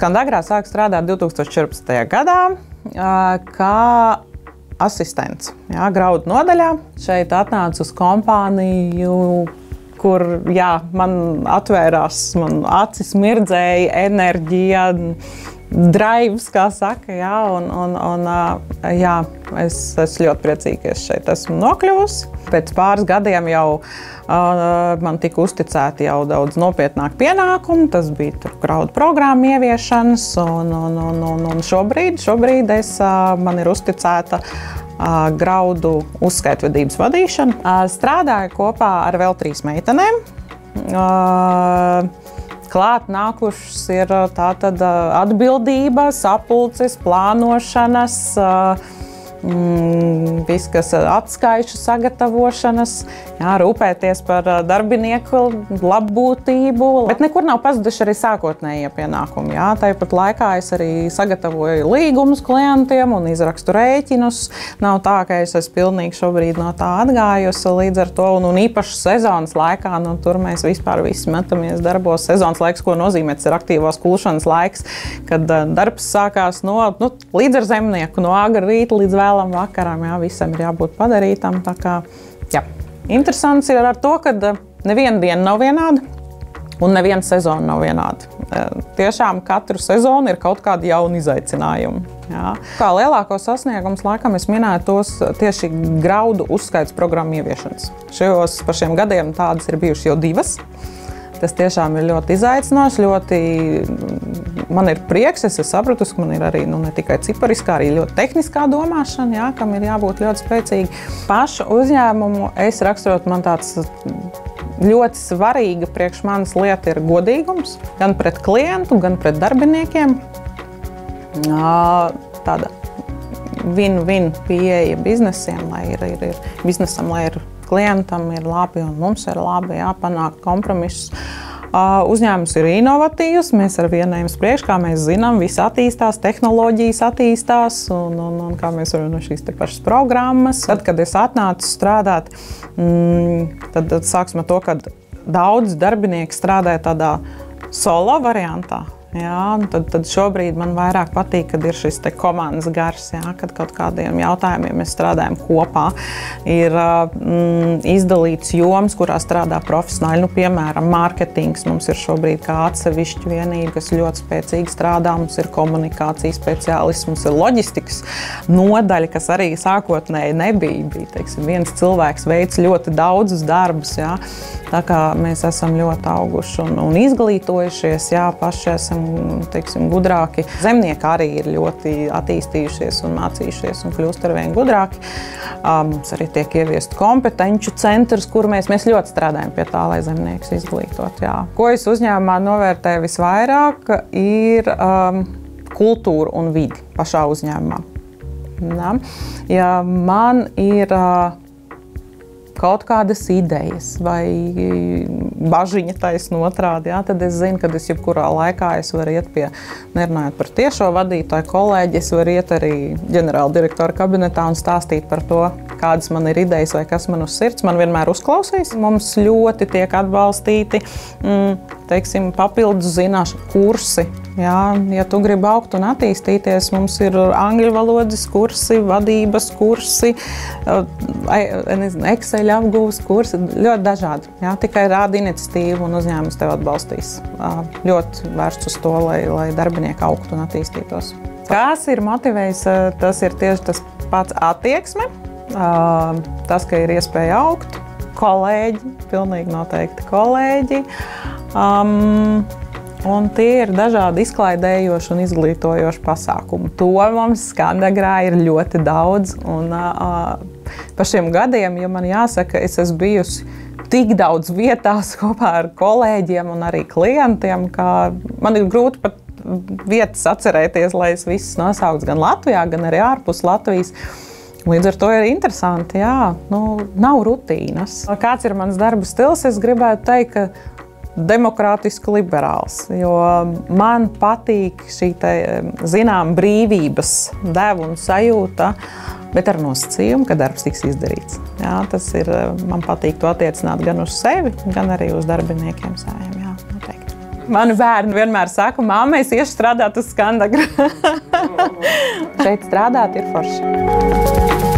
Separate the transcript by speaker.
Speaker 1: Skandagrā sāku strādāt 2014. gadā kā asistents, graudu nodaļā. Šeit atnācu uz kompāniju, kur man atvērās, man acis mirdzēja, enerģija, drives, kā saka, es esmu ļoti priecīga, ka es šeit esmu nokļuvusi. Pēc pāris gadiem jau man tika uzticēti jau daudz nopietnāk pienākumi, tas bija graudu programmu ieviešanas, un šobrīd man ir uzticēta graudu uzskaitvedības vadīšana. Strādāju kopā ar vēl 3 meitenēm. Klāt nākušas ir tātad atbildība, sapulces, plānošanas, viss, kas atskaišu sagatavošanas, rūpēties par darbinieku labbūtību. Bet nekur nav pazuduši arī sākotnējie pienākumi. Tāpat laikā es arī sagatavoju līgumus klientiem un izrakstu rēķinus. Nav tā, ka es esmu pilnīgi šobrīd no tā atgājusi līdz ar to. Un īpaši sezonas laikā, tur mēs vispār visi metamies darbos. Sezonas laiks, ko nozīmē, tas ir aktīvās kulšanas laiks, kad darbs sākās līdz ar zemnieku, no agra rīta līdz vēlam vakaram, visam ir jābūt padarītam. Tā kā, interesants ir ar to, ka neviena diena nav vienāda un neviena sezona nav vienāda. Tiešām katru sezonu ir kaut kādi jauni izaicinājumi. Kā lielāko sasniegums, laikam, es minēju tos tieši graudu uzskaits programmu ieviešanas. Par šiem gadiem tādas ir bijušas jau 2. Tas tiešām ir ļoti izaicinoši, man ir prieks, es sapratu, ka man ir arī ne tikai cipariskā, arī ļoti tehniskā domāšana, kam ir jābūt ļoti spēcīgi. Pašu uzņēmumu es raksturot, man tāds ļoti svarīga priekš manas lieta ir godīgums, gan pret klientu, gan pret darbiniekiem. Tāda win-win pieeja biznesiem, lai ir biznesam, lai ir klientam ir labi un mums ir labi, panākt kompromisus. Uzņēmums ir inovatīvs, mēs ar vieniem priekš, kā mēs zinām, viss attīstās, tehnoloģijas attīstās un kā mēs varam no šīs te pašas programmas. Tad, kad es atnācu strādāt, tad sāksim ar to, ka daudz darbinieki strādāja tādā solo variantā. Tad šobrīd man vairāk patīk, kad ir šis te komandas gars, kad kaut kādiem jautājumiem mēs strādājam kopā. Ir izdalīts joms, kurā strādā profesionāļi, piemēram, mārketings. Mums ir šobrīd kā atsevišķa vienība, kas ļoti spēcīgi strādā. Mums ir komunikācijas speciālists, mums ir loģistikas nodaļa, kas arī sākotnēji nebija. Bija, viens cilvēks veic ļoti daudzus darbus. Tā kā mēs esam ļoti auguši un izglītojušies, paši esam gudrāki. Zemnieki arī ir ļoti attīstījušies un mācījušies un kļūst arvien gudrāki. Mums arī tiek ieviest kompetenču centrs, kur mēs ļoti strādājam pie tā, lai zemniekus izglītot. Ko es uzņēmumā novērtēju visvairāk, ir kultūra un vidi pašā uzņēmumā. Ja man ir kaut kādas idejas vai bažiņa taisno otrādi, tad es zinu, ka es jebkurā laikā es varu iet pie, nerunājot par tiešo vadītāju kolēģi, es varu iet arī ģenerāla direktora kabinetā un stāstīt par to, kādas man ir idejas vai kas man uz sirds. Man vienmēr uzklausīs. Mums ļoti tiek atbalstīti, papildus zināšanu kursi. Ja tu gribi augt un attīstīties, mums ir angļu valodas kursi, vadības kursi, Excel apgūves kursi, ļoti dažādi. Tikai rāda iniciatīvu un uzņēmums tev atbalstīs. Ļoti vērsts uz to, lai darbinieki augtu un attīstītos. Kas ir motivējis, tas ir tieši tas pats attieksme, tas, ka ir iespēja augt, kolēģi, pilnīgi noteikti kolēģi. Un tie ir dažādi izklaidējoši un izglītojoši pasākumi. To mums Skandagrā ir ļoti daudz. Un pa šiem gadiem, ja man jāsaka, es esmu bijusi tik daudz vietās kopā ar kolēģiem un arī klientiem, ka man ir grūti pat vietas atcerēties, lai es visus nosauktu gan Latvijā, gan arī ārpus Latvijas. Līdz ar to ir interesanti, nav rutīnas. Kāds ir mans darba stils? Es gribētu teikt, ka demokrātiski liberāls, jo man patīk šī brīvības deva un sajūta, bet ar nosacījumu, ka darbs tiks izdarīts. Tas ir, man patīk to attiecināt gan uz sevi, gan arī uz darbiniekiem saviem. Noteikti. Mani bērni vienmēr saka, māma, es iešu strādāt uz Skandagru. Šeit strādāt ir forši.